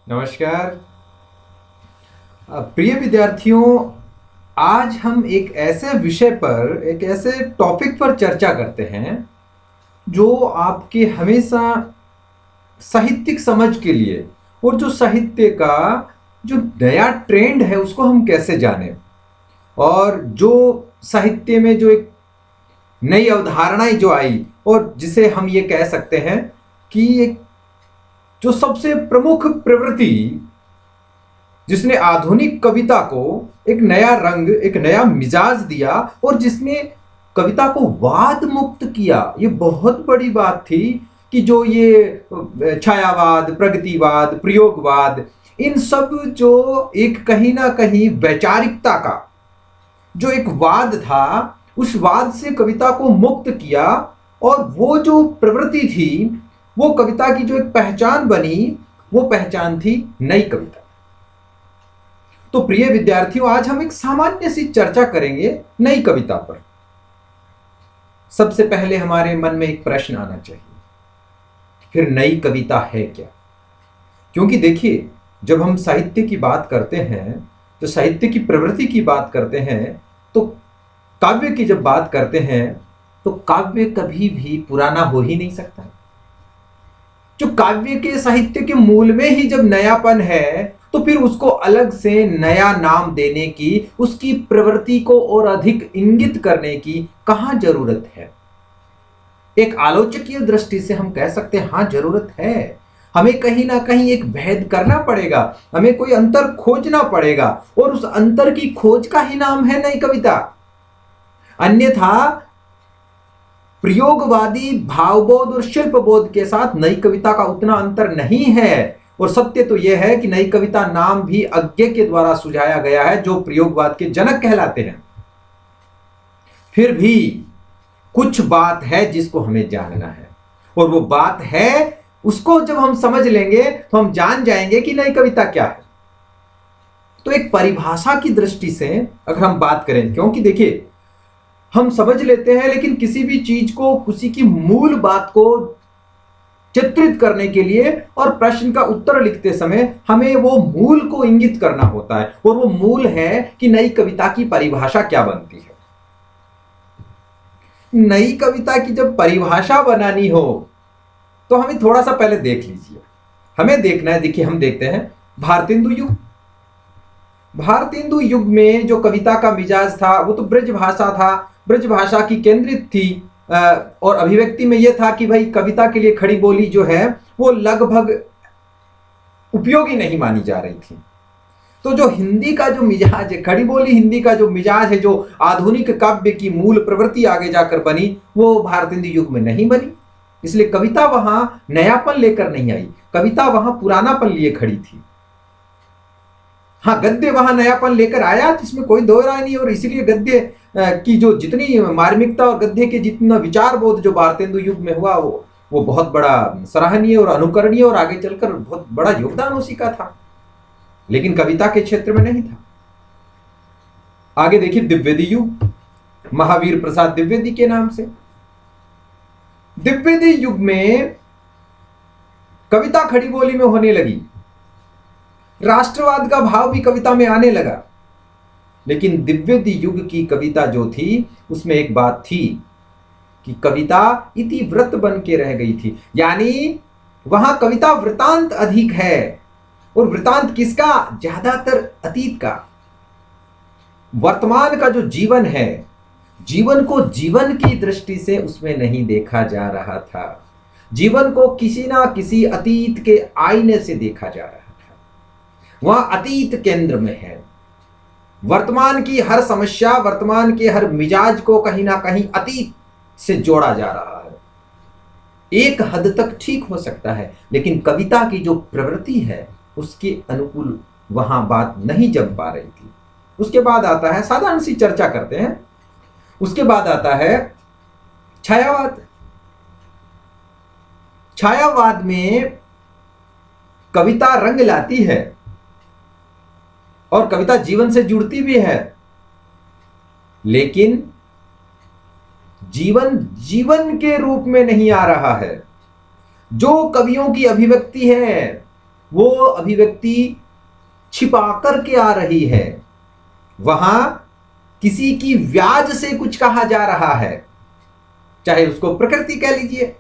नमस्कार। प्रिय विद्यार्थियों, आज हम एक ऐसे विषय पर, एक ऐसे टॉपिक पर चर्चा करते हैं जो आपके हमेशा साहित्यिक समझ के लिए और जो साहित्य का जो नया ट्रेंड है उसको हम कैसे जानें, और जो साहित्य में जो एक नई अवधारणाएं जो आई और जिसे हम ये कह सकते हैं कि एक जो सबसे प्रमुख प्रवृत्ति जिसने आधुनिक कविता को एक नया रंग, एक नया मिजाज दिया और जिसने कविता को वाद मुक्त किया। ये बहुत बड़ी बात थी कि जो ये छायावाद, प्रगतिवाद, प्रयोगवाद, इन सब जो एक कहीं ना कहीं वैचारिकता का जो एक वाद था, उस वाद से कविता को मुक्त किया। और वो जो प्रवृत्ति थी, वो कविता की जो एक पहचान बनी, वो पहचान थी नई कविता। तो प्रिय विद्यार्थियों, आज हम एक सामान्य सी चर्चा करेंगे नई कविता पर। सबसे पहले हमारे मन में एक प्रश्न आना चाहिए, फिर नई कविता है क्या? क्योंकि देखिए, जब हम साहित्य की बात करते हैं, जो साहित्य की प्रवृत्ति की बात करते हैं, तो काव्य की जब बात करते हैं, तो काव्य कभी भी पुराना हो ही नहीं सकता। जो काव्य के साहित्य के मूल में ही जब नयापन है, तो फिर उसको अलग से नया नाम देने की, उसकी प्रवृत्ति को और अधिक इंगित करने की कहां जरूरत है? एक आलोचकीय दृष्टि से हम कह सकते हैं, हां जरूरत है। हमें कहीं ना कहीं एक भेद करना पड़ेगा, हमें कोई अंतर खोजना पड़ेगा, और उस अंतर की खोज का ही नाम है नई कविता। अन्यथा प्रयोगवादी भावबोध और शिल्पबोध के साथ नई कविता का उतना अंतर नहीं है। और सत्य तो यह है कि नई कविता नाम भी अज्ञे के द्वारा सुझाया गया है, जो प्रयोगवाद के जनक कहलाते हैं। फिर भी कुछ बात है जिसको हमें जानना है, और वो बात है, उसको जब हम समझ लेंगे तो हम जान जाएंगे कि नई कविता क्या है। तो एक परिभाषा की दृष्टि से अगर हम बात करें, क्योंकि देखिए, हम समझ लेते हैं, लेकिन किसी भी चीज को, किसी की मूल बात को चित्रित करने के लिए और प्रश्न का उत्तर लिखते समय हमें वो मूल को इंगित करना होता है, और वो मूल है कि नई कविता की परिभाषा क्या बनती है। नई कविता की जब परिभाषा बनानी हो तो हमें थोड़ा सा पहले देख लीजिए। हमें देखना है, देखिए, हम देखते हैं भारतेंदु युग। भारतेंदु युग में जो कविता का मिजाज था, वो तो ब्रज भाषा था, ब्रज भाषा की केंद्रित थी। और अभिव्यक्ति में यह था कि भाई कविता के लिए खड़ी बोली जो है वो लगभग उपयोगी नहीं मानी जा रही थी। तो जो हिंदी का जो मिजाज है, खड़ी बोली हिंदी का जो मिजाज है, जो आधुनिक काव्य की मूल प्रवृत्ति आगे जाकर बनी, वो भारतेंदु युग में नहीं बनी। इसलिए कविता वहां नयापन लेकर नहीं आई, कविता वहां पुरानापन लिए खड़ी थी। हाँ, गद्य वहां नयापन लेकर आया, जिसमें कोई दो राय नहीं। और इसीलिए गद्य की जो जितनी मार्मिकता और गद्य के जितना विचार बोध जो भारतेंदु युग में हुआ, वो बहुत बड़ा सराहनीय और अनुकरणीय, और आगे चलकर बहुत बड़ा योगदान उसी का था, लेकिन कविता के क्षेत्र में नहीं था। आगे देखिए द्विवेदी युग, महावीर प्रसाद द्विवेदी के नाम से। द्विवेदी युग में कविता खड़ी बोली में होने लगी, राष्ट्रवाद का भाव भी कविता में आने लगा। लेकिन द्विवेदी युग की कविता जो थी, उसमें एक बात थी कि कविता इतिवृत्त बन के रह गई थी। यानी वहां कविता वृतांत अधिक है, और वृतांत किसका? ज्यादातर अतीत का। वर्तमान का जो जीवन है, जीवन को जीवन की दृष्टि से उसमें नहीं देखा जा रहा था, जीवन को किसी ना किसी अतीत के आईने से देखा जा रहा था। वह अतीत केंद्र में है। वर्तमान की हर समस्या, वर्तमान के हर मिजाज को कहीं ना कहीं अतीत से जोड़ा जा रहा है। एक हद तक ठीक हो सकता है, लेकिन कविता की जो प्रवृत्ति है उसके अनुकूल वहां बात नहीं जम पा रही थी। उसके बाद आता है, साधारण सी चर्चा करते हैं, उसके बाद आता है छायावाद। छायावाद में कविता रंग लाती है और कविता जीवन से जुड़ती भी है, लेकिन जीवन जीवन के रूप में नहीं आ रहा है। जो कवियों की अभिव्यक्ति है, वो अभिव्यक्ति छिपा करके आ रही है, वहां किसी की व्याज से कुछ कहा जा रहा है, चाहे उसको प्रकृति कह लीजिए।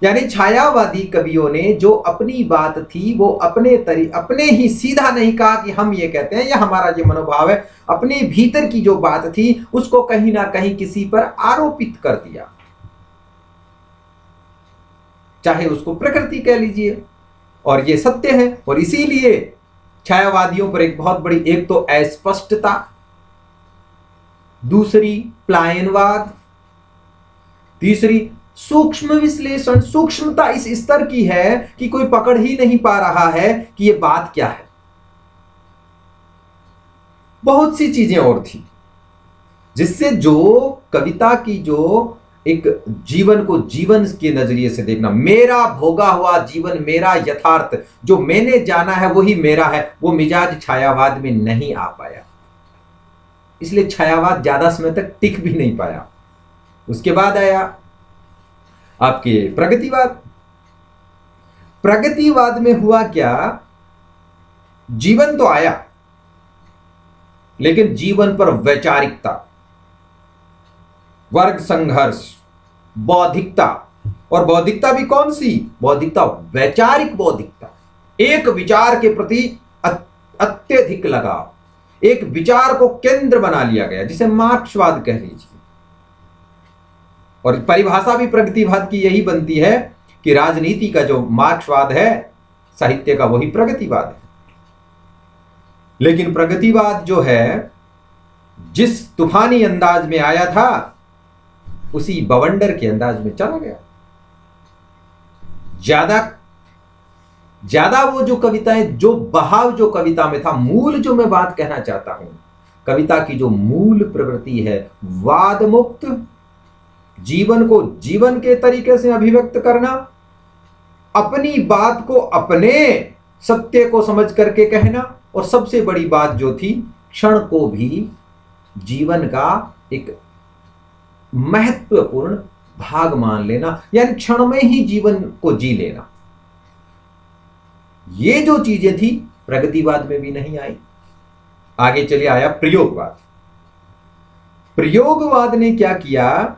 यानी छायावादी कवियों ने जो अपनी बात थी वो अपने ही सीधा नहीं कहा कि हम ये कहते हैं या हमारा ये मनोभाव है, अपने भीतर की जो बात थी उसको कहीं ना कहीं किसी पर आरोपित कर दिया, चाहे उसको प्रकृति कह लीजिए। और ये सत्य है। और इसीलिए छायावादियों पर एक बहुत बड़ी, एक तो अस्पष्टता, दूसरी प्लायनवाद, तीसरी सूक्ष्म विश्लेषण। सूक्ष्मता इस स्तर की है कि कोई पकड़ ही नहीं पा रहा है कि ये बात क्या है। बहुत सी चीजें और थी जिससे जो कविता की जो एक जीवन को जीवन के नजरिए से देखना, मेरा भोगा हुआ जीवन, मेरा यथार्थ, जो मैंने जाना है वही मेरा है, वो मिजाज छायावाद में नहीं आ पाया। इसलिए छायावाद ज्यादा समय तक टिक भी नहीं पाया। उसके बाद आया आपके प्रगतिवाद। प्रगतिवाद में हुआ क्या, जीवन तो आया लेकिन जीवन पर वैचारिकता, वर्ग संघर्ष, बौद्धिकता। और बौद्धिकता भी कौन सी बौद्धिकता? वैचारिक बौद्धिकता। एक विचार के प्रति अत्यधिक लगाव, एक विचार को केंद्र बना लिया गया, जिसे मार्क्सवाद कह लीजिए। और परिभाषा भी प्रगतिवाद की यही बनती है कि राजनीति का जो मार्क्सवाद है, साहित्य का वही प्रगतिवाद है। लेकिन प्रगतिवाद जो है जिस तूफानी अंदाज में आया था उसी बवंडर के अंदाज में चला गया। ज्यादा वो जो कविताएं, जो बहाव जो कविता में था, मूल जो मैं बात कहना चाहता हूं, कविता की जो मूल प्रवृत्ति है, वाद मुक्त, जीवन को जीवन के तरीके से अभिव्यक्त करना, अपनी बात को अपने सत्य को समझ करके कहना, और सबसे बड़ी बात जो थी, क्षण को भी जीवन का एक महत्वपूर्ण भाग मान लेना, यानी क्षण में ही जीवन को जी लेना। ये जो चीजें थी प्रगतिवाद में भी नहीं आई। आगे चलिए आया प्रयोगवाद। प्रयोगवाद ने क्या किया,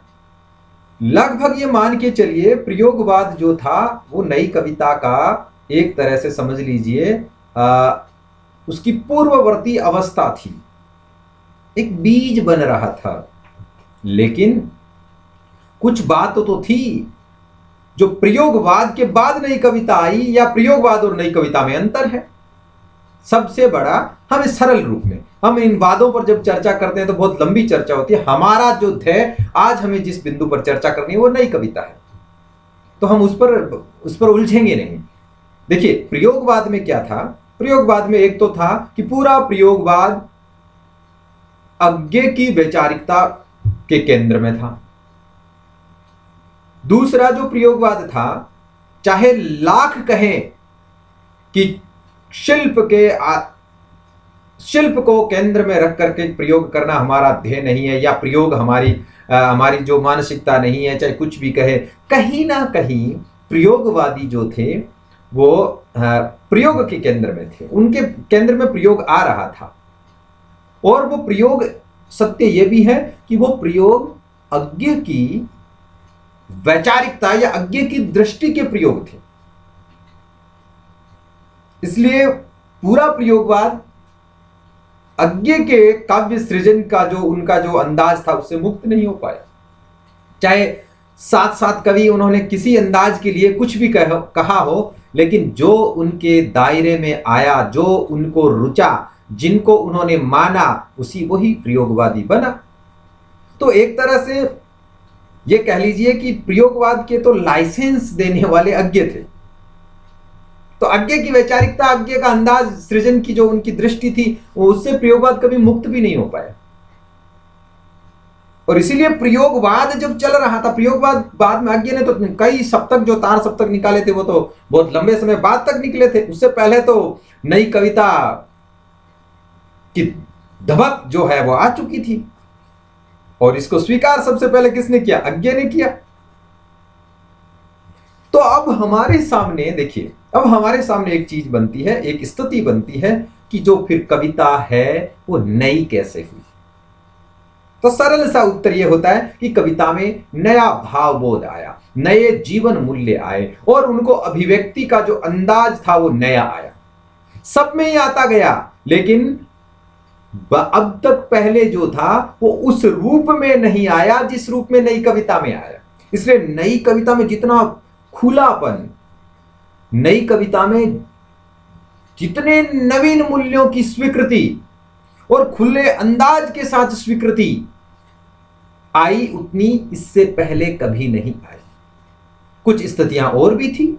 लगभग ये मान के चलिए प्रयोगवाद जो था वो नई कविता का एक तरह से समझ लीजिए उसकी पूर्ववर्ती अवस्था थी, एक बीज बन रहा था। लेकिन कुछ बात तो थी जो प्रयोगवाद के बाद नई कविता आई, या प्रयोगवाद और नई कविता में अंतर है। सबसे बड़ा, हमें सरल रूप में, हम इन वादों पर जब चर्चा करते हैं तो बहुत लंबी चर्चा होती है। हमारा जो है आज हमें जिस बिंदु पर चर्चा करनी है वो नई कविता है, तो हम उस पर उलझेंगे नहीं। देखिए प्रयोगवाद में क्या था, प्रयोगवाद में एक तो था कि पूरा प्रयोगवाद अज्ञे की वैचारिकता के केंद्र में था। दूसरा जो प्रयोगवाद था, चाहे लाख कहें कि शिल्प को केंद्र में रख करके प्रयोग करना हमारा ध्येय नहीं है, या प्रयोग हमारी जो मानसिकता नहीं है, चाहे कुछ भी कहे, कहीं ना कहीं प्रयोगवादी जो थे वो प्रयोग के केंद्र में थे, उनके केंद्र में प्रयोग आ रहा था। और वो प्रयोग, सत्य यह भी है कि वो प्रयोग अज्ञे की वैचारिकता या अज्ञे की दृष्टि के प्रयोग थे। इसलिए पूरा प्रयोगवाद अज्ञे के काव्य सृजन का जो उनका जो अंदाज था उससे मुक्त नहीं हो पाया। चाहे साथ साथ कवि उन्होंने किसी अंदाज के लिए कुछ भी कहा हो, लेकिन जो उनके दायरे में आया, जो उनको रुचा, जिनको उन्होंने माना, वही प्रयोगवादी बना। तो एक तरह से ये कह लीजिए कि प्रयोगवाद के तो लाइसेंस देने वाले अज्ञे थे। तो अज्ञे की वैचारिकता, अज्ञे का अंदाज सृजन की जो उनकी दृष्टि थी, उससे प्रयोगवाद कभी मुक्त भी नहीं हो पाया। और इसीलिए प्रयोगवाद जब चल रहा था, प्रयोगवाद बाद में अज्ञे ने तो कई सप्तक, जो तार सप्तक निकाले थे वो तो बहुत लंबे समय बाद तक निकले थे। उससे पहले तो नई कविता की धमक जो है वो आ चुकी थी, और इसको स्वीकार सबसे पहले किसने किया? अज्ञे ने किया। तो अब हमारे सामने देखिए, अब हमारे सामने एक चीज बनती है, एक स्थिति बनती है कि जो फिर कविता है वो नई कैसे हुई। तो सरल सा उत्तर यह होता है कि कविता में नया भावबोध आया, नए जीवन मूल्य आए और उनको अभिव्यक्ति का जो अंदाज था वो नया आया। सब में ही आता गया, लेकिन अब तक पहले जो था वो उस रूप में नहीं आया जिस रूप में नई कविता में आया। इसलिए नई कविता में जितना खुलापन, नई कविता में जितने नवीन मूल्यों की स्वीकृति और खुले अंदाज के साथ स्वीकृति आई, उतनी इससे पहले कभी नहीं आई। कुछ स्थितियां और भी थी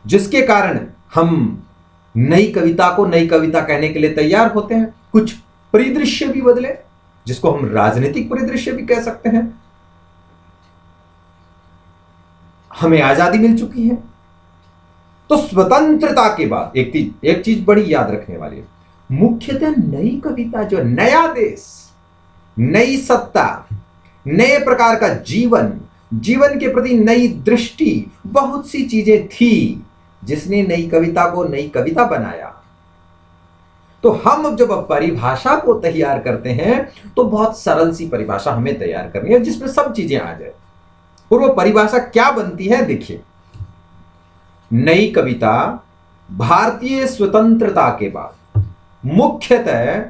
जिसके कारण हम नई कविता को नई कविता कहने के लिए तैयार होते हैं। कुछ परिदृश्य भी बदले, जिसको हम राजनीतिक परिदृश्य भी कह सकते हैं। हमें आजादी मिल चुकी है, तो स्वतंत्रता के बाद एक चीज बड़ी याद रखने वाली है, मुख्यतः नई कविता जो नया देश, नई सत्ता, नए प्रकार का जीवन, जीवन के प्रति नई दृष्टि, बहुत सी चीजें थी जिसने नई कविता को नई कविता बनाया। तो हम जब परिभाषा को तैयार करते हैं तो बहुत सरल सी परिभाषा हमें तैयार करनी है जिसमें सब चीजें आ जाए। और वो परिभाषा क्या बनती है, देखिए, नई कविता भारतीय स्वतंत्रता के बाद मुख्यतः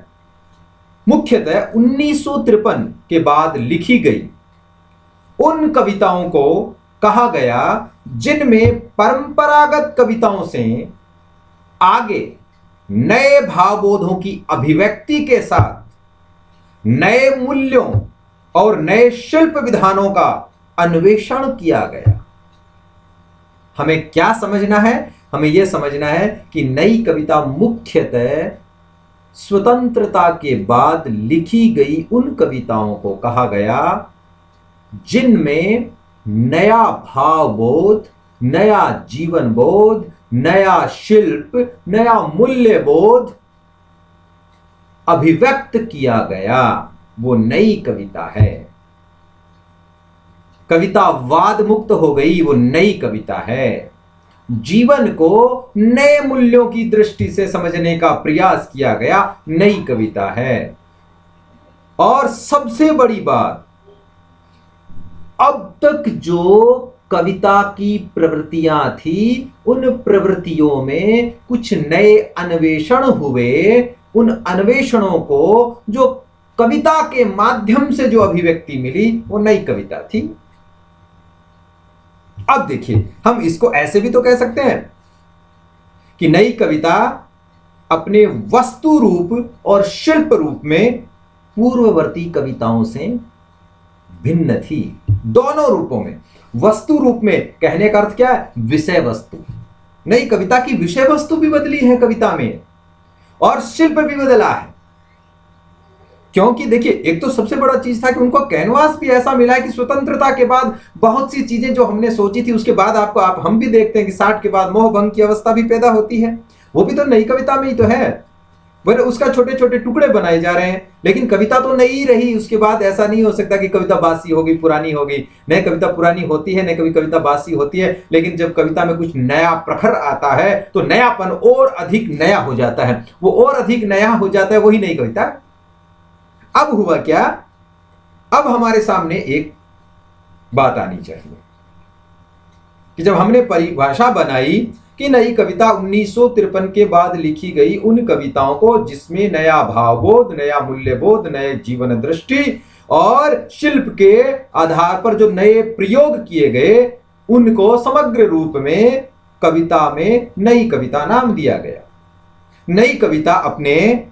1953 के बाद लिखी गई उन कविताओं को कहा गया जिनमें परंपरागत कविताओं से आगे नए भावबोधों की अभिव्यक्ति के साथ नए मूल्यों और नए शिल्प विधानों का अन्वेषण किया गया। हमें क्या समझना है? हमें यह समझना है कि नई कविता मुख्यतः स्वतंत्रता के बाद लिखी गई उन कविताओं को कहा गया जिनमें नया भावबोध, नया जीवन बोध, नया शिल्प, नया मूल्य बोध अभिव्यक्त किया गया। वो नई कविता है। कविता वाद मुक्त हो गई, वो नई कविता है। जीवन को नए मूल्यों की दृष्टि से समझने का प्रयास किया गया, नई कविता है। और सबसे बड़ी बात, अब तक जो कविता की प्रवृत्तियां थी, उन प्रवृत्तियों में कुछ नए अन्वेषण हुए। उन अन्वेषणों को जो कविता के माध्यम से जो अभिव्यक्ति मिली, वो नई कविता थी। अब देखिए, हम इसको ऐसे भी तो कह सकते हैं कि नई कविता अपने वस्तु रूप और शिल्प रूप में पूर्ववर्ती कविताओं से भिन्न थी। दोनों रूपों में, वस्तु रूप में कहने का अर्थ क्या है? विषय वस्तु। नई कविता की विषय वस्तु भी बदली है कविता में, और शिल्प भी बदला है। क्योंकि देखिए, एक तो सबसे बड़ा चीज था कि उनको कैनवास भी ऐसा मिला है कि स्वतंत्रता के बाद बहुत सी चीजें जो हमने सोची थी, उसके बाद हम भी देखते हैं कि 60 के बाद मोह भंग की अवस्था भी पैदा होती है। वो भी तो नई कविता में ही तो है। वह उसका छोटे छोटे टुकड़े बनाए जा रहे हैं, लेकिन कविता तो नई रही। उसके बाद ऐसा नहीं हो सकता कि कविता बासी होगी, पुरानी होगी। नई कविता पुरानी होती है, नई कविता बासी होती है, लेकिन जब कविता में कुछ नया प्रखर आता है तो नयापन और अधिक नया हो जाता है। वो और अधिक नया हो जाता है, वही नई कविता। अब हुआ क्या? अब हमारे सामने एक बात आनी चाहिए कि जब हमने परिभाषा बनाई कि नई कविता 1953 के बाद लिखी गई उन कविताओं को जिसमें नया भावबोध, नया मूल्यबोध, नए जीवन दृष्टि और शिल्प के आधार पर जो नए प्रयोग किए गए, उनको समग्र रूप में कविता में नई कविता नाम दिया गया। नई कविता अपने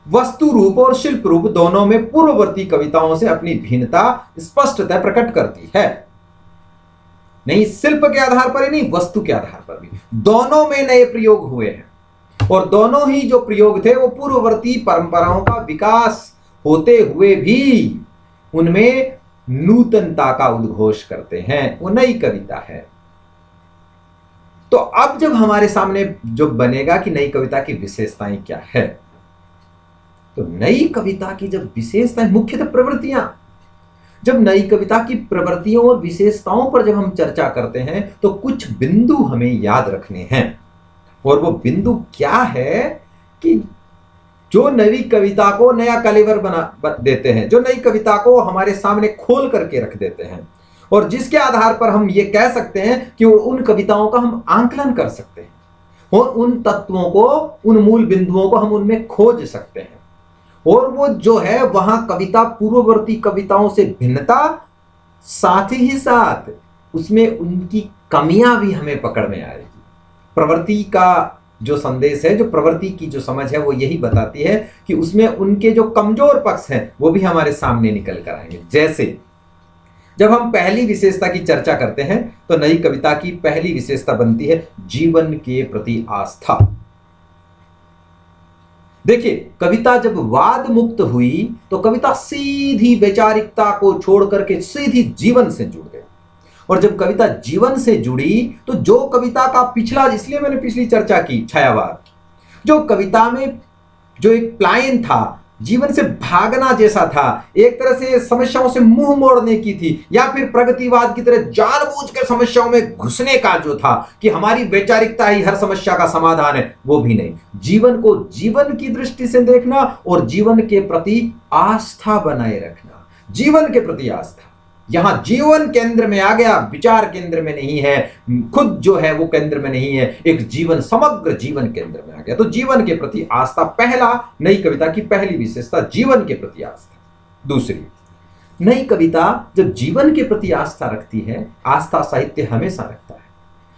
वस्तु रूप और शिल्प रूप दोनों में पूर्ववर्ती कविताओं से अपनी भिन्नता स्पष्टतः प्रकट करती है। नहीं शिल्प के आधार पर ही नहीं, वस्तु के आधार पर भी दोनों में नए प्रयोग हुए हैं। और दोनों ही जो प्रयोग थे वो पूर्ववर्ती परंपराओं का विकास होते हुए भी उनमें नूतनता का उद्घोष करते हैं। वो नई कविता है। तो अब जब हमारे सामने जो बनेगा कि नई कविता की विशेषताएं क्या है, तो नई कविता की जब विशेषताएं मुख्यतः प्रवृत्तियां, जब नई कविता की प्रवृत्तियों और विशेषताओं पर जब हम चर्चा करते हैं तो कुछ बिंदु हमें याद रखने हैं। और वो बिंदु क्या है कि जो नई कविता को नया कलेवर देते हैं, जो नई कविता को हमारे सामने खोल करके रख देते हैं, और जिसके आधार पर हम ये कह सकते हैं कि उन कविताओं का हम आंकलन कर सकते हैं और उन तत्वों को, उन मूल बिंदुओं को हम उनमें खोज सकते हैं। और वो जो है वहां कविता पूर्ववर्ती कविताओं से भिन्नता, साथ ही साथ उसमें उनकी कमियां भी हमें पकड़ में आएगी। प्रवृत्ति का जो संदेश है, जो प्रवृत्ति की जो समझ है, वो यही बताती है कि उसमें उनके जो कमजोर पक्ष हैं वो भी हमारे सामने निकल कर आएंगे। जैसे जब हम पहली विशेषता की चर्चा करते हैं तो नई कविता की पहली विशेषता बनती है जीवन के प्रति आस्था। देखिए, कविता जब वाद मुक्त हुई तो कविता सीधी वैचारिकता को छोड़ करके सीधी जीवन से जुड़ गई। और जब कविता जीवन से जुड़ी तो जो कविता का पिछला, इसलिए मैंने पिछली चर्चा की छायावाद, जो कविता में जो एक प्लायन था, जीवन से भागना जैसा था, एक तरह से समस्याओं से मुंह मोड़ने की थी, या फिर प्रगतिवाद की तरह जानबूझकर समस्याओं में घुसने का जो था कि हमारी वैचारिकता ही हर समस्या का समाधान है, वो भी नहीं। जीवन को जीवन की दृष्टि से देखना और जीवन के प्रति आस्था बनाए रखना। जीवन के प्रति आस्था, यहां जीवन केंद्र में आ गया, विचार केंद्र में नहीं है, खुद जो है वो केंद्र में नहीं है, एक जीवन, समग्र जीवन केंद्र में आ गया। तो जीवन के प्रति आस्था, पहला नई कविता की पहली विशेषता, जीवन के प्रति आस्था। दूसरी, नई कविता जब जीवन के प्रति आस्था रखती है, आस्था साहित्य हमेशा रखता है,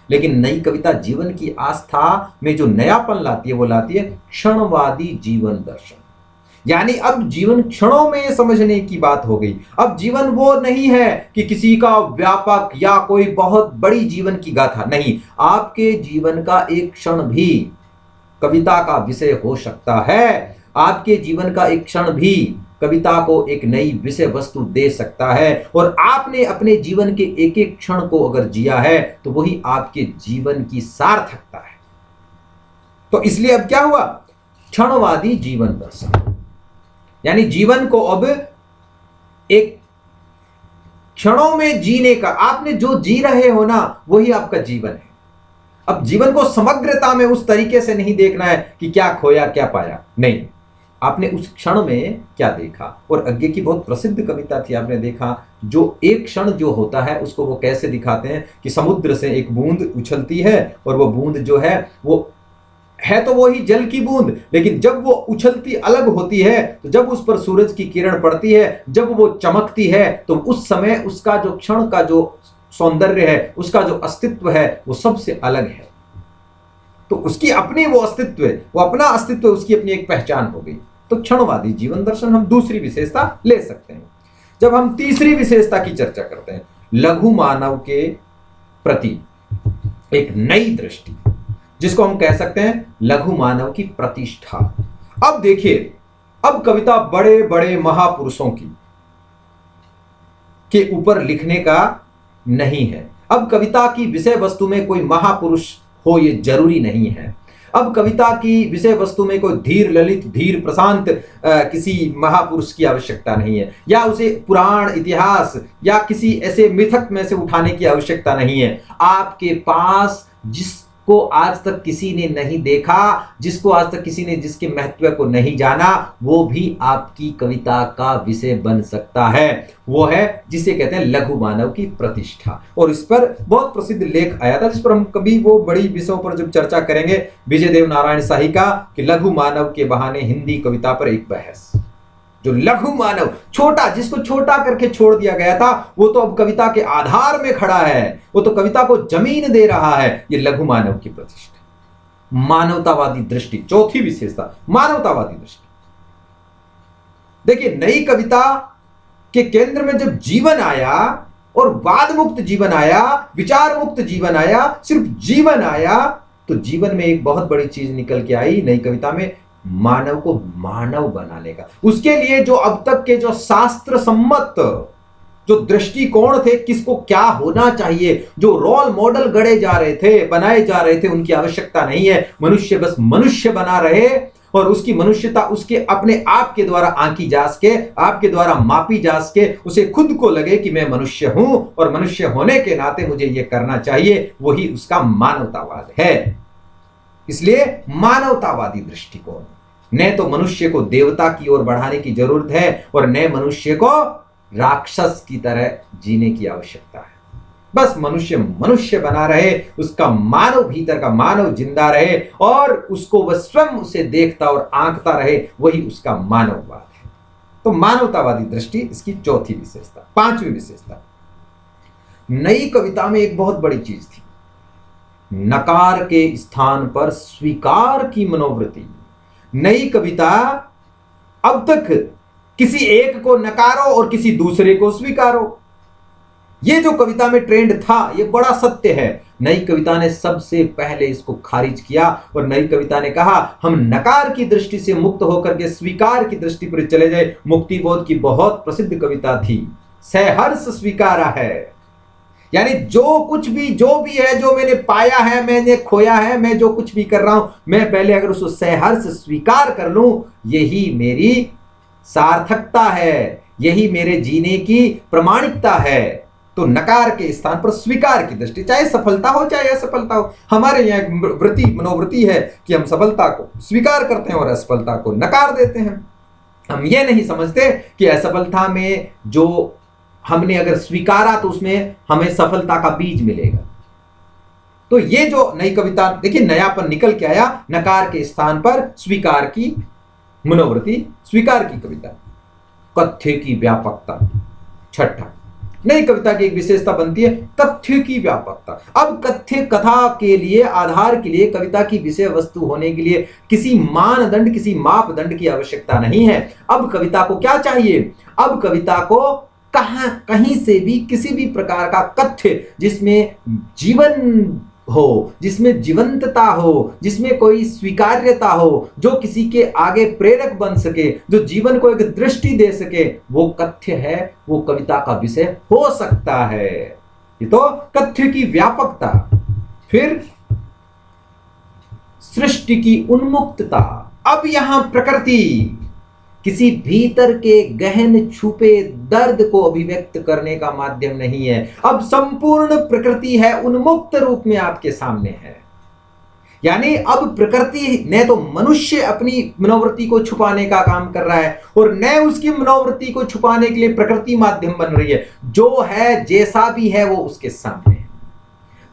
लेकिन नई कविता जीवन की आस्था में जो नयापन लाती है वो लाती है क्षणवादी जीवन दर्शन। यानी अब जीवन क्षणों में समझने की बात हो गई। अब जीवन वो नहीं है कि किसी का व्यापक या कोई बहुत बड़ी जीवन की गाथा, नहीं, आपके जीवन का एक क्षण भी कविता का विषय हो सकता है। आपके जीवन का एक क्षण भी कविता को एक नई विषय वस्तु दे सकता है। और आपने अपने जीवन के एक एक क्षण को अगर जिया है तो वही आपके जीवन की सार्थकता है। तो इसलिए अब क्या हुआ, क्षणवादी जीवन दर्शन, यानी जीवन को अब एक क्षणों में जीने का, आपने जो जी रहे हो ना वही आपका जीवन है। अब जीवन को समग्रता में उस तरीके से नहीं देखना है कि क्या खोया क्या पाया, नहीं, आपने उस क्षण में क्या देखा। और अज्ञे की बहुत प्रसिद्ध कविता थी, आपने देखा, जो एक क्षण जो होता है उसको वो कैसे दिखाते हैं कि समुद्र से एक बूंद उछलती है और वो बूंद जो है वो है तो वही जल की बूंद, लेकिन जब वो उछलती अलग होती है तो जब उस पर सूरज की किरण पड़ती है, जब वो चमकती है, तो उस समय उसका जो क्षण का जो सौंदर्य है, उसका जो अस्तित्व है वो सबसे अलग है। तो उसकी अपनी वो अस्तित्व है, वो अपना अस्तित्व, उसकी अपनी एक पहचान हो गई। तो क्षणवादी जीवन दर्शन हम दूसरी विशेषता ले सकते हैं। जब हम तीसरी विशेषता की चर्चा करते हैं, लघु मानव के प्रति एक नई दृष्टि, जिसको हम कह सकते हैं लघु मानव की प्रतिष्ठा। अब देखिए, अब कविता बड़े बड़े महापुरुषों की के ऊपर लिखने का नहीं है। अब कविता की विषय वस्तु में कोई महापुरुष हो ये जरूरी नहीं है। अब कविता की विषय वस्तु में कोई धीर ललित, धीर प्रशांत किसी महापुरुष की आवश्यकता नहीं है, या उसे पुराण, इतिहास या किसी ऐसे मिथक में से उठाने की आवश्यकता नहीं है। आपके पास जिसको आज तक किसी ने नहीं देखा, जिसको आज तक किसी ने जिसके महत्व को नहीं जाना, वो भी आपकी कविता का विषय बन सकता है। वो है जिसे कहते हैं लघु मानव की प्रतिष्ठा। और इस पर बहुत प्रसिद्ध लेख आया था, जिस पर हम कभी वो बड़ी विषयों पर जब चर्चा करेंगे, विजय देव नारायण शाही का कि लघु मानव के बहाने हिंदी कविता पर एक बहस। जो लघु मानव, छोटा, जिसको छोटा करके छोड़ दिया गया था, वो तो अब कविता के आधार में खड़ा है, वो तो कविता को जमीन दे रहा है। ये लघु मानव की प्रतिष्ठा, मानवतावादी दृष्टि, चौथी विशेषता मानवतावादी दृष्टि। देखिए, नई कविता के केंद्र में जब जीवन आया और वाद मुक्त जीवन आया, विचार मुक्त जीवन आया, सिर्फ जीवन आया, तो जीवन में एक बहुत बड़ी चीज निकल के आई नई कविता में, मानव को मानव बनाने का। उसके लिए जो अब तक के जो शास्त्र सम्मत जो दृष्टिकोण थे, किसको क्या होना चाहिए, जो रोल मॉडल गढ़े जा रहे थे, बनाए जा रहे थे, उनकी आवश्यकता नहीं है। मनुष्य बस मनुष्य बना रहे और उसकी मनुष्यता उसके अपने आप के द्वारा आंकी जा सके, आपके द्वारा मापी जा सके, उसे खुद को लगे कि मैं मनुष्य हूं और मनुष्य होने के नाते मुझे यह करना चाहिए, वही उसका मानवतावाद है। इसलिए मानवतावादी दृष्टिकोण, न तो मनुष्य को देवता की ओर बढ़ाने की जरूरत है और न मनुष्य को राक्षस की तरह जीने की आवश्यकता है। बस मनुष्य मनुष्य बना रहे, उसका मानव भीतर का मानव जिंदा रहे और उसको वह स्वयं उसे देखता और आंकता रहे, वही उसका मानववाद है। तो मानवतावादी दृष्टि इसकी चौथी विशेषता। पांचवी विशेषता, नई कविता में एक बहुत बड़ी चीज थी, नकार के स्थान पर स्वीकार की मनोवृत्ति। नई कविता अब तक किसी एक को नकारो और किसी दूसरे को स्वीकारो, ये जो कविता में ट्रेंड था, ये बड़ा सत्य है। नई कविता ने सबसे पहले इसको खारिज किया और नई कविता ने कहा हम नकार की दृष्टि से मुक्त होकर के स्वीकार की दृष्टि पर चले जाए। मुक्तिबोध की बहुत प्रसिद्ध कविता थी, सहर्ष स्वीकारा है, यानी जो कुछ भी जो भी है, जो मैंने पाया है, मैंने खोया है, मैं जो कुछ भी कर रहा हूं, मैं पहले अगर उसको सहर्ष स्वीकार कर लूं, यही मेरी सार्थकता है, यही मेरे जीने की प्रमाणिकता है। तो नकार के स्थान पर स्वीकार की दृष्टि, चाहे सफलता हो चाहे असफलता हो। हमारे यहाँ मनोवृत्ति है कि हम सफलता को स्वीकार करते हैं और असफलता को नकार देते हैं। हम ये नहीं समझते कि असफलता में जो हमने अगर स्वीकारा तो उसमें हमें सफलता का बीज मिलेगा। तो ये जो नई कविता, देखिए नयापन निकल के आया, नकार के स्थान पर स्वीकार की मनोवृत्ति, स्वीकार की कविता। कथ्य की व्यापकता, छठा नई कविता की एक विशेषता बनती है तथ्य की व्यापकता। अब कथ्य कथा के लिए, आधार के लिए, कविता की विषय वस्तु होने के लिए किसी मानदंड, किसी मापदंड की आवश्यकता नहीं है। अब कविता को क्या चाहिए? अब कविता को कहीं से भी किसी भी प्रकार का कथ्य जिसमें जीवन हो, जिसमें जीवंतता हो, जिसमें कोई स्वीकार्यता हो, जो किसी के आगे प्रेरक बन सके, जो जीवन को एक दृष्टि दे सके, वो कथ्य है, वो कविता का विषय हो सकता है। ये तो कथ्य की व्यापकता। फिर सृष्टि की उन्मुक्तता। अब यहां प्रकृति किसी भीतर के गहन छुपे दर्द को अभिव्यक्त करने का माध्यम नहीं है। अब संपूर्ण प्रकृति है, उन्मुक्त रूप में आपके सामने है। यानी अब प्रकृति न तो मनुष्य अपनी मनोवृत्ति को छुपाने का काम कर रहा है और न उसकी मनोवृत्ति को छुपाने के लिए प्रकृति माध्यम बन रही है। जो है, जैसा भी है, वो उसके सामने है।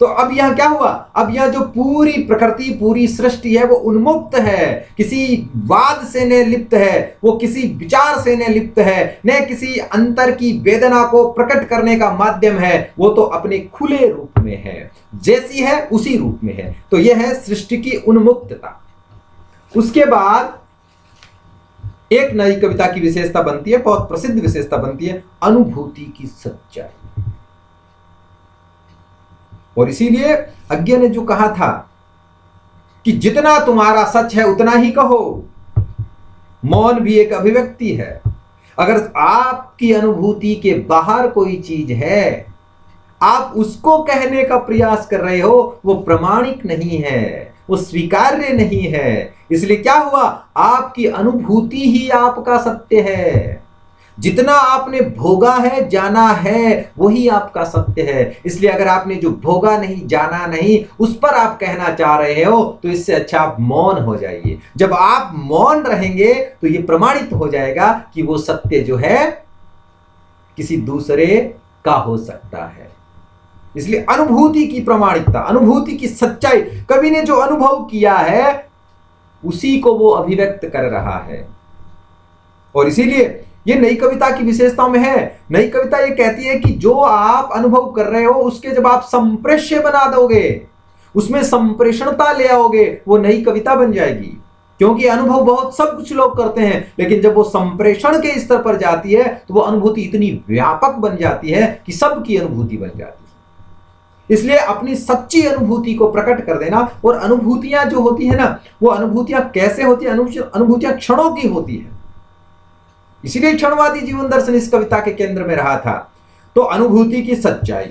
तो अब यहां क्या हुआ? अब यहां जो पूरी प्रकृति, पूरी सृष्टि है, वो उन्मुक्त है, किसी वाद से न लिप्त है, वो किसी विचार से न लिप्त है, न किसी अंतर की वेदना को प्रकट करने का माध्यम है। वो तो अपने खुले रूप में है, जैसी है उसी रूप में है। तो यह है सृष्टि की उन्मुक्तता। उसके बाद एक नई कविता की विशेषता बनती है, बहुत प्रसिद्ध विशेषता बनती है, अनुभूति की सच्चाई। और इसीलिए अज्ञ ने जो कहा था कि जितना तुम्हारा सच है उतना ही कहो, मौन भी एक अभिव्यक्ति है। अगर आपकी अनुभूति के बाहर कोई चीज है, आप उसको कहने का प्रयास कर रहे हो, वो प्रामाणिक नहीं है, वो स्वीकार्य नहीं है। इसलिए क्या हुआ? आपकी अनुभूति ही आपका सत्य है। जितना आपने भोगा है, जाना है, वही आपका सत्य है। इसलिए अगर आपने जो भोगा नहीं, जाना नहीं, उस पर आप कहना चाह रहे हो, तो इससे अच्छा आप मौन हो जाइए। जब आप मौन रहेंगे तो ये प्रमाणित हो जाएगा कि वो सत्य जो है किसी दूसरे का हो सकता है। इसलिए अनुभूति की प्रामाणिकता, अनुभूति की सच्चाई, कवि ने जो अनुभव किया है उसी को वो अभिव्यक्त कर रहा है। और इसीलिए ये नई कविता की विशेषताओं में है। नई कविता ये कहती है कि जो आप अनुभव कर रहे हो उसके जब आप संप्रेष्य बना दोगे, उसमें संप्रेषणता ले आओगे, वो नई कविता बन जाएगी। क्योंकि अनुभव बहुत सब कुछ लोग करते हैं, लेकिन जब वो संप्रेषण के स्तर पर जाती है तो वो अनुभूति इतनी व्यापक बन जाती है कि सबकी अनुभूति बन जाती है। इसलिए अपनी सच्ची अनुभूति को प्रकट कर देना। और अनुभूतियां जो होती है ना, वो अनुभूतियां कैसे होती है? अनुभूतियां क्षणों की होती है। इसीलिए क्षणवादी जीवन दर्शन इस कविता के केंद्र में रहा था। तो अनुभूति की सच्चाई,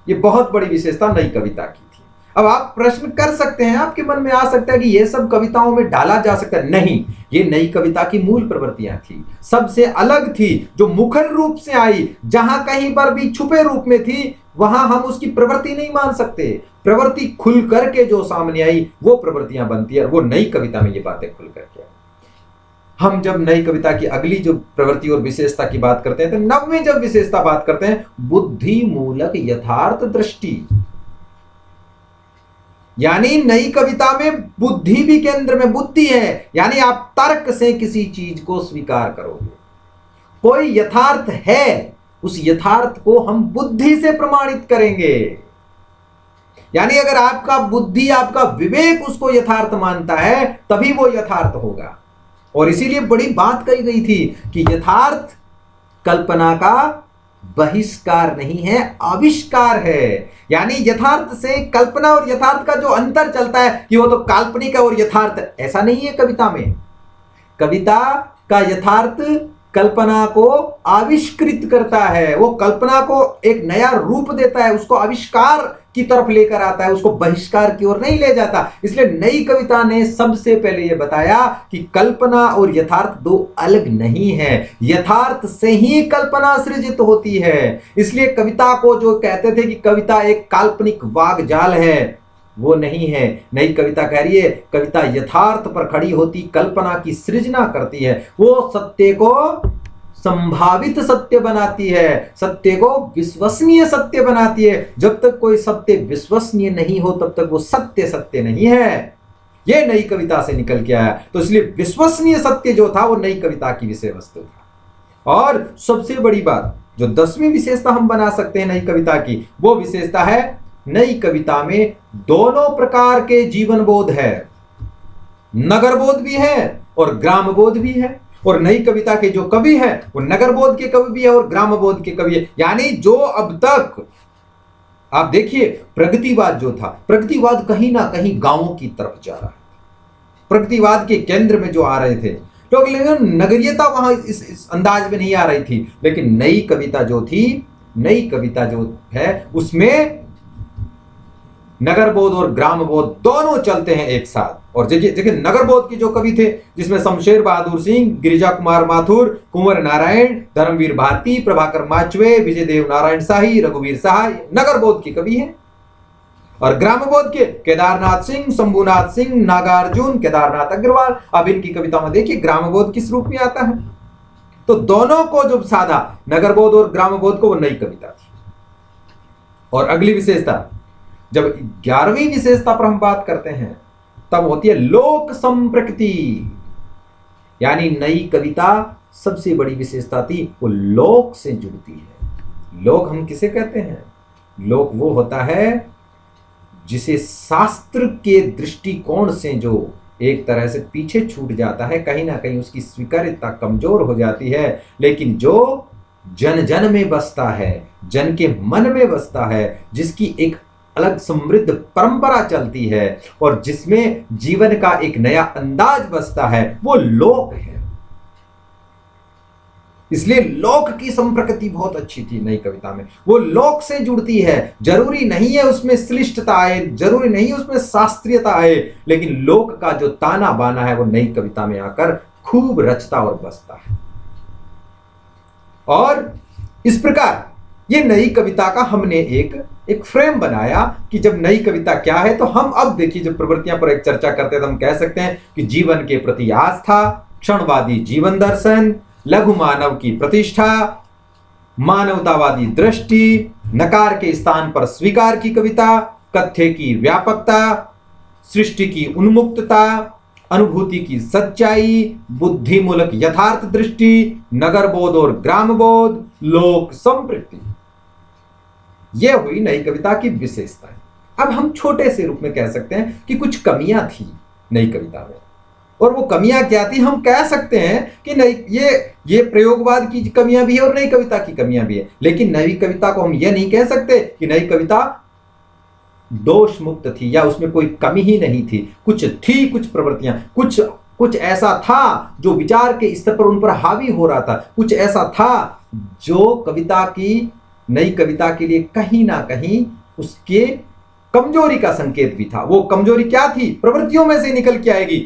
ये बहुत बड़ी विशेषता नई कविता की थी। अब आप प्रश्न कर सकते हैं, आपके मन में आ सकता है कि यह सब कविताओं में डाला जा सकता है। नहीं, ये नई कविता की मूल प्रवृत्तियां थी, सबसे अलग थी, जो मुखर रूप से आई, जहां कहीं पर भी छुपे रूप में थी वहां हम उसकी प्रवृत्ति नहीं मान सकते। प्रवृत्ति खुल करके जो सामने आई वो प्रवृत्तियां बनती है, वो नई कविता में ये बातें खुल करके आई। हम जब नई कविता की अगली जो प्रवृत्ति और विशेषता की बात करते हैं, तो नवीं जब विशेषता बात करते हैं, बुद्धि मूलक यथार्थ दृष्टि। यानी नई कविता में बुद्धि भी केंद्र में, बुद्धि है, यानी आप तर्क से किसी चीज को स्वीकार करोगे। कोई यथार्थ है, उस यथार्थ को हम बुद्धि से प्रमाणित करेंगे। यानी अगर आपका बुद्धि, आपका विवेक उसको यथार्थ मानता है, तभी वो यथार्थ होगा। और इसीलिए बड़ी बात कही गई थी कि यथार्थ कल्पना का बहिष्कार नहीं है, आविष्कार है। यानी यथार्थ से कल्पना और यथार्थ का जो अंतर चलता है कि वो तो काल्पनिक है और यथार्थ, ऐसा नहीं है कविता में। कविता का यथार्थ कल्पना को आविष्कृत करता है, वो कल्पना को एक नया रूप देता है, उसको आविष्कार की तरफ लेकर आता है, उसको बहिष्कार की ओर नहीं ले जाता। इसलिए नई कविता ने सबसे पहले यह बताया कि कल्पना और यथार्थ दो अलग नहीं है, यथार्थ से ही कल्पना सृजित होती है। इसलिए कविता को जो कहते थे कि कविता एक काल्पनिक वागजाल है, वो नहीं है। नई कविता कह रही है कविता यथार्थ पर खड़ी होती कल्पना की सृजना करती है, वो सत्य को संभावित सत्य बनाती है, सत्य को विश्वसनीय सत्य बनाती है। जब तक कोई सत्य विश्वसनीय नहीं हो तब तक वो सत्य सत्य नहीं है। ये नई कविता से निकल के आया। तो इसलिए विश्वसनीय सत्य जो था वो नई कविता की विषय वस्तु था। और सबसे बड़ी बात जो 10वीं विशेषता हम बना सकते हैं नई कविता की, वो विशेषता है नई कविता में दोनों प्रकार के जीवन बोध है, नगर बोध भी है और ग्राम बोध भी है। और नई कविता के जो कवि हैं वो नगर बोध के कवि भी है और ग्राम बोध के कवि है। यानी जो अब तक आप देखिए प्रगतिवाद जो था, प्रगतिवाद कहीं ना कहीं गांवों की तरफ जा रहा है। प्रगतिवाद के केंद्र में जो आ रहे थे लोग, लेकिन नगरीयता वहां इस अंदाज में नहीं आ रही थी। लेकिन नई कविता जो थी, नई कविता जो है उसमें नगर बोध और ग्राम बोध दोनों चलते हैं एक साथ। और देखिए नगर बोध के जो कवि थे, जिसमें शमशेर बहादुर सिंह, गिरिजा कुमार माथुर, कुंवर नारायण, धर्मवीर भारती, प्रभाकर माचवे, विजय देव नारायण शाही, रघुवीर सहाय, नगर बोध के कवि हैं। और ग्राम बोध के केदारनाथ सिंह, शंभुनाथ सिंह, नागार्जुन, केदारनाथ अग्रवाल। अब इनकी कविता में देखिए ग्राम बोध किस रूप में आता है। तो दोनों को जो साधा, नगर बोध और ग्राम बोध को, वो नई कविता थी। और अगली विशेषता, जब 11वीं विशेषता पर हम बात करते हैं तब होती है लोक संप्रकृति। यानी नई कविता सबसे बड़ी विशेषता थी वो लोक से जुड़ती है। लोक हम किसे कहते हैं? लोक वो होता है जिसे शास्त्र के दृष्टिकोण से जो एक तरह से पीछे छूट जाता है, कहीं ना कहीं उसकी स्वीकार्यता कमजोर हो जाती है, लेकिन जो जन जन में बसता है, जन के मन में बसता है, जिसकी एक अलग समृद्ध परंपरा चलती है और जिसमें जीवन का एक नया अंदाज बसता है, वो लोक है। इसलिए लोक की संप्रकृति बहुत अच्छी थी नई कविता में। वो लोक से जुड़ती है, जरूरी नहीं है उसमें श्लिष्टता आए, जरूरी नहीं उसमें शास्त्रीयता आए, लेकिन लोक का जो ताना बाना है वो नई कविता में आकर खूब रचता और बसता है। और इस प्रकार ये नई कविता का हमने एक फ्रेम बनाया कि जब नई कविता क्या है, तो हम अब देखिए जब प्रवृत्तियां पर एक चर्चा करते हैं तो हम कह सकते हैं कि जीवन के प्रति आस्था, क्षणवादी जीवन दर्शन, लघु मानव की प्रतिष्ठा, मानवतावादी दृष्टि, नकार के स्थान पर स्वीकार की कविता, कथ्य की व्यापकता, सृष्टि की उन्मुक्तता, अनुभूति की सच्चाई, बुद्धिमूलक यथार्थ दृष्टि, नगर बोध और ग्राम बोध, लोक संप्रकृति, यह हुई नई कविता की विशेषता। अब हम छोटे से रूप में कह सकते हैं कि कुछ कमियां थी नई कविता में, और वो कमियां क्या थी? हम कह सकते हैं कि नई ये प्रयोगवाद की कमियां भी है और नई कविता की कमियां भी है। लेकिन नई कविता को हम ये नहीं कह सकते कि नई कविता दोष मुक्त थी या उसमें कोई कमी ही नहीं थी। कुछ थी, कुछ प्रवृत्तियां, कुछ ऐसा था जो विचार के स्तर पर उन पर हावी हो रहा था, कुछ ऐसा था जो कविता की, नई कविता के लिए कहीं ना कहीं उसके कमजोरी का संकेत भी था। वो कमजोरी क्या थी? प्रवृत्तियों में से निकल के आएगी।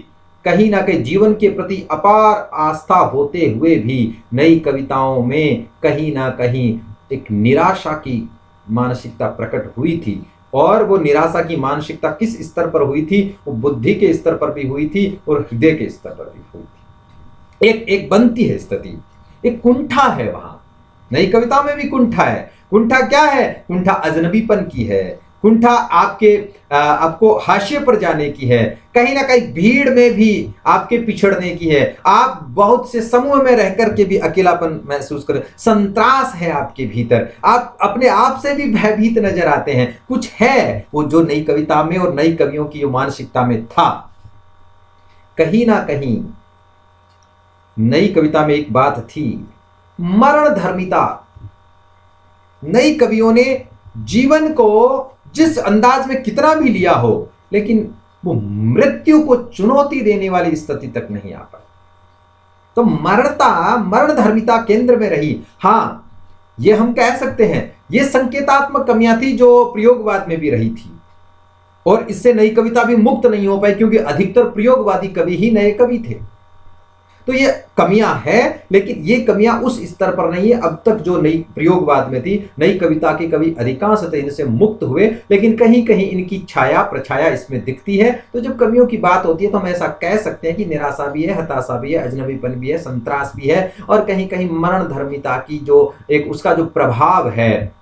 कहीं ना कहीं जीवन के प्रति अपार आस्था होते हुए भी नई कविताओं में कहीं ना कहीं एक निराशा की मानसिकता प्रकट हुई थी। और वो निराशा की मानसिकता किस स्तर पर हुई थी? वो बुद्धि के स्तर पर भी हुई थी और हृदय के स्तर पर भी हुई थी। एक एक बनती है स्थिति, एक कुंठा है वहां। नई कविता में भी कुंठा है। कुंठा क्या है? कुंठा अजनबीपन की है। कुंठा आपको हाशिए पर जाने की है। कहीं ना कहीं भीड़ में भी आपके पिछड़ने की है। आप बहुत से समूह में रह करके भी अकेलापन महसूस करें। संत्रास है आपके भीतर। आप अपने आप से भी भयभीत नजर आते हैं। कुछ है वो जो नई कविता में और नई कवियों की मानसिकता में था। कहीं ना कहीं नई कविता में एक बात थी, मरण धर्मिता। नई कवियों ने जीवन को जिस अंदाज में कितना भी लिया हो, लेकिन वो मृत्यु को चुनौती देने वाली स्थिति तक नहीं आ पाई। तो मरण धर्मिता केंद्र में रही। हाँ, ये हम कह सकते हैं, ये संकेतात्मक कमियां थी जो प्रयोगवाद में भी रही थी। और इससे नई कविता भी मुक्त नहीं हो पाई, क्योंकि अधिकतर प्रयोगवादी कवि ही नए कवि थे। तो ये कमियां हैं, लेकिन ये कमियां उस स्तर पर नहीं है। अब तक जो नई प्रयोगवाद में थी, नई कविता के कवि अधिकांशतः इनसे मुक्त हुए, लेकिन कहीं कहीं इनकी छाया प्रछाया इसमें दिखती है। तो जब कवियों की बात होती है तो हम ऐसा कह सकते हैं कि निराशा भी है, हताशा भी है, अजनबीपन भी है, संत्रास भी है, और कहीं कहीं मरण धर्मिता की जो एक उसका जो प्रभाव है,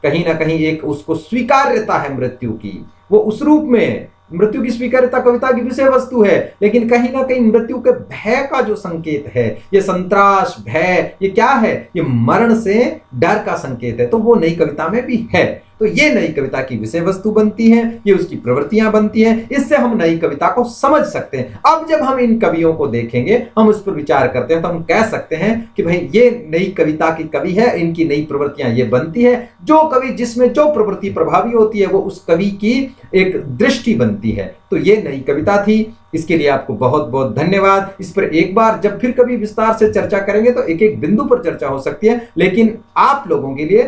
कहीं ना कहीं एक उसको स्वीकार्यता है मृत्यु की, वो उस रूप में मृत्यु की स्वीकार्यता कविता की विषय वस्तु है। लेकिन कहीं ना कहीं मृत्यु के भय का जो संकेत है, ये संत्रास, भय, ये क्या है? ये मरण से डर का संकेत है। तो वो नई कविता में भी है। तो ये नई कविता की विषय वस्तु बनती है, ये उसकी प्रवृत्तियां बनती हैं। इससे हम नई कविता को समझ सकते हैं। अब जब हम इन कवियों को देखेंगे, हम उस पर विचार करते हैं, तो हम कह सकते हैं कि भाई ये नई कविता की कवि है, इनकी नई प्रवृत्तियां ये बनती है। जो कवि जिसमें जो प्रवृत्ति प्रभावी होती है, वो उस कवि की एक दृष्टि बनती है। तो ये नई कविता थी। इसके लिए आपको बहुत बहुत धन्यवाद। इस पर एक बार जब फिर कभी विस्तार से चर्चा करेंगे तो एक एक बिंदु पर चर्चा हो सकती है, लेकिन आप लोगों के लिए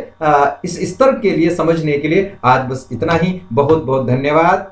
इस स्तर के लिए समझने के लिए आज बस इतना ही। बहुत बहुत धन्यवाद।